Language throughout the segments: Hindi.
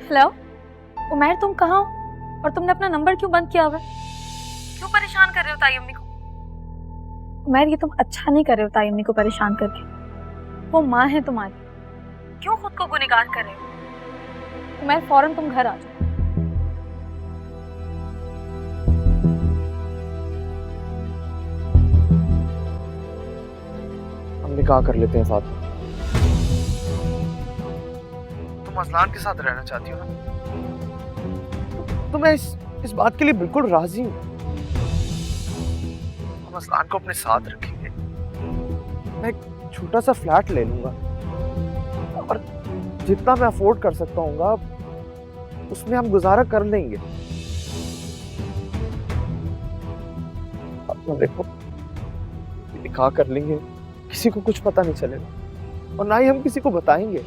हेलो उमैर, तुम कहाँ हो और तुमने अपना नंबर क्यों बंद किया हुआ है? क्यों परेशान कर रहे हो ताई अम्मी को? उमैर, ये तुम अच्छा नहीं कर रहे हो ताई अम्मी को परेशान करके। वो माँ है तुम्हारी, क्यों खुद को गुनहगार कर रहे हो? उमैर, फौरन तुम घर आ जाओ। हम निकाह कर लेते हैं फातिमा। तुम अजलान के साथ रहना चाहती हो ना, तो मैं इस बात के लिए बिल्कुल राजी हूँ। हम अजलान को अपने साथ रखेंगे। मैं एक छोटा सा फ्लैट ले लूंगा और जितना मैं अफोर्ड कर सकता हूँ उसमें हम गुजारा कर लेंगे। अपना देखो, निकाह कर लेंगे, किसी को कुछ पता नहीं चलेगा और ना ही हम किसी को बताएंगे।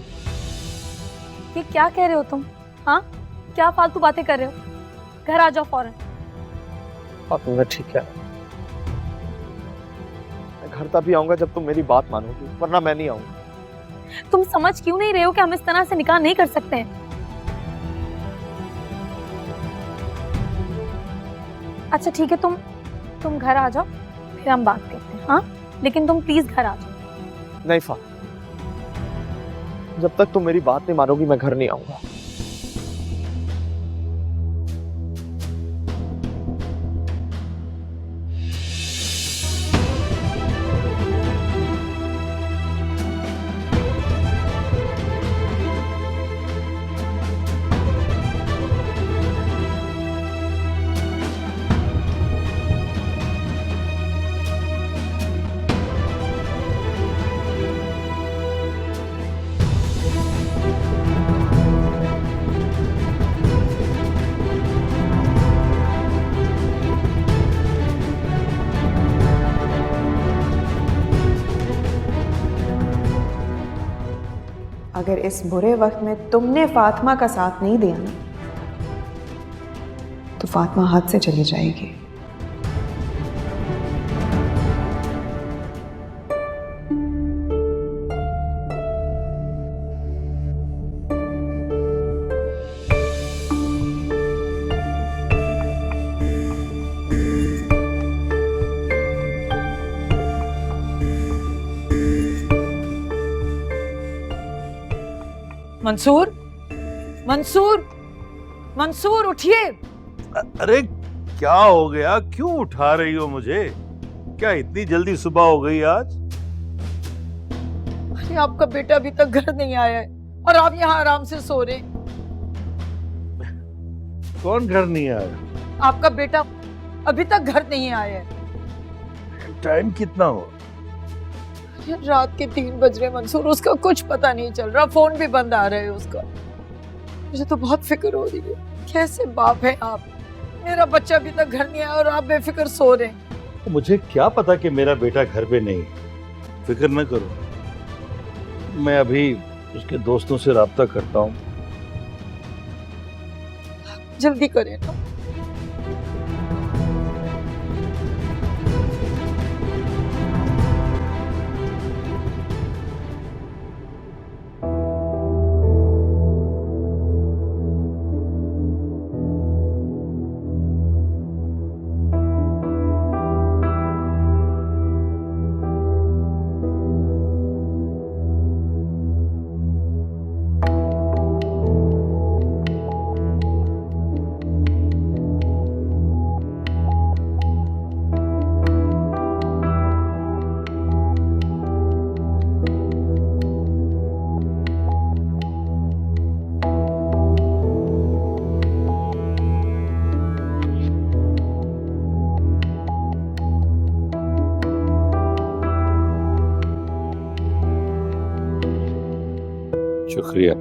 ये क्या कह रहे हो तुम? हाँ, क्या फालतू बातें कर रहे हो? घर आ जाओ फौरन। फातिमा ठीक है, मैं घर तभी आऊंगा जब तुम मेरी बात मानोगी, वरना मैं नहीं आऊंगा। तुम समझ क्यों नहीं रहे हो कि हम इस तरह से निकाह नहीं कर सकते हैं? अच्छा ठीक है, तुम घर आ जाओ, फिर हम बात करते हैं। हाँ, लेकिन तुम प्लीज घर आ जाओ। नहीं फातिमा, जब तक तुम मेरी बात नहीं मानोगी मैं घर नहीं आऊंगा। अगर इस बुरे वक्त में तुमने फातिमा का साथ नहीं दिया ना, तो फातिमा हाथ से चली जाएगी। मंसूर, मंसूर, मंसूर उठिए। अरे क्या हो गया, क्यों उठा रही हो मुझे? क्या इतनी जल्दी सुबह हो गई आज? अरे आपका बेटा अभी तक घर नहीं आया है और आप यहाँ आराम से सो रहे। कौन घर नहीं आया? आपका बेटा अभी तक घर नहीं आया है। टाइम कितना हुआ? रात के 3 बज रहे मंसूर, उसका कुछ पता नहीं चल रहा, फोन भी बंद आ रहा है उसका। मुझे तो बहुत फिक्र हो रही है। कैसे बाप है आप? मेरा बच्चा अभी तक घर नहीं आया और आप बेफिक्र सो रहे हैं। मुझे क्या पता कि मेरा बेटा घर पे नहीं। फिक्र न करो, मैं अभी उसके दोस्तों से राब्ता करता हूँ। जल्दी करें ना। शुक्रिया।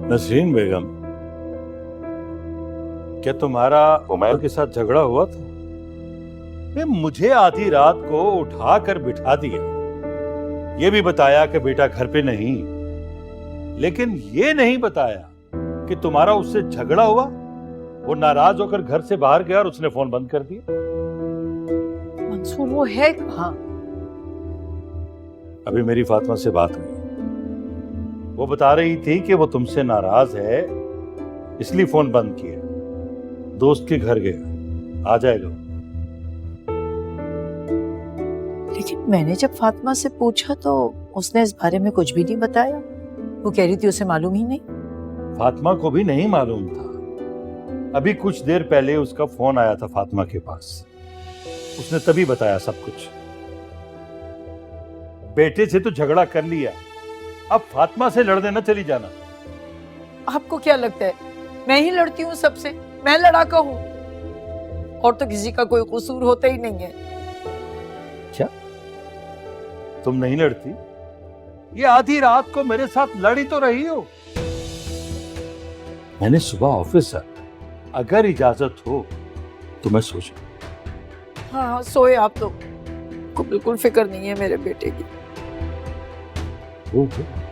नसरीन बेगम, क्या तुम्हारा उमैर के साथ झगड़ा हुआ था? मुझे आधी रात को उठा कर बिठा दिया, ये भी बताया कि बेटा घर पे नहीं, लेकिन ये नहीं बताया कि तुम्हारा उससे झगड़ा हुआ, वो नाराज होकर घर से बाहर गया और उसने फोन बंद कर दिया। मंसूर वो है कहाँ? अभी मेरी फातिमा से बात हुई, वो बता रही थी कि वो तुमसे नाराज है, इसलिए फोन बंद किया। दोस्त के घर गया, आ जाएगा। लेकिन मैंने जब फातिमा से पूछा तो उसने इस बारे में कुछ भी नहीं बताया। वो कह रही थी उसे मालूम ही नहीं। फातिमा को भी नहीं मालूम था। अभी कुछ देर पहले उसका फोन आया था फातिमा के पास, उसने तभी बताया सब कुछ। बेटे से तो झगड़ा कर लिया, अब फातिमा से लड़ने न चली जाना। आपको क्या लगता है मैं ही लड़ती हूँ सबसे? मैं लड़ाका हूँ? और तो किसी का कोई कसूर होता ही नहीं है। क्या तुम नहीं लड़ती? ये आधी रात को मेरे साथ लड़ी तो रही हो। मैंने सुबह ऑफिस आया, अगर इजाजत हो तो मैं सोचूं। हाँ सोए आप तो। को बिल्कुल फिक्र नहीं है मेरे बेटे की। हो गया।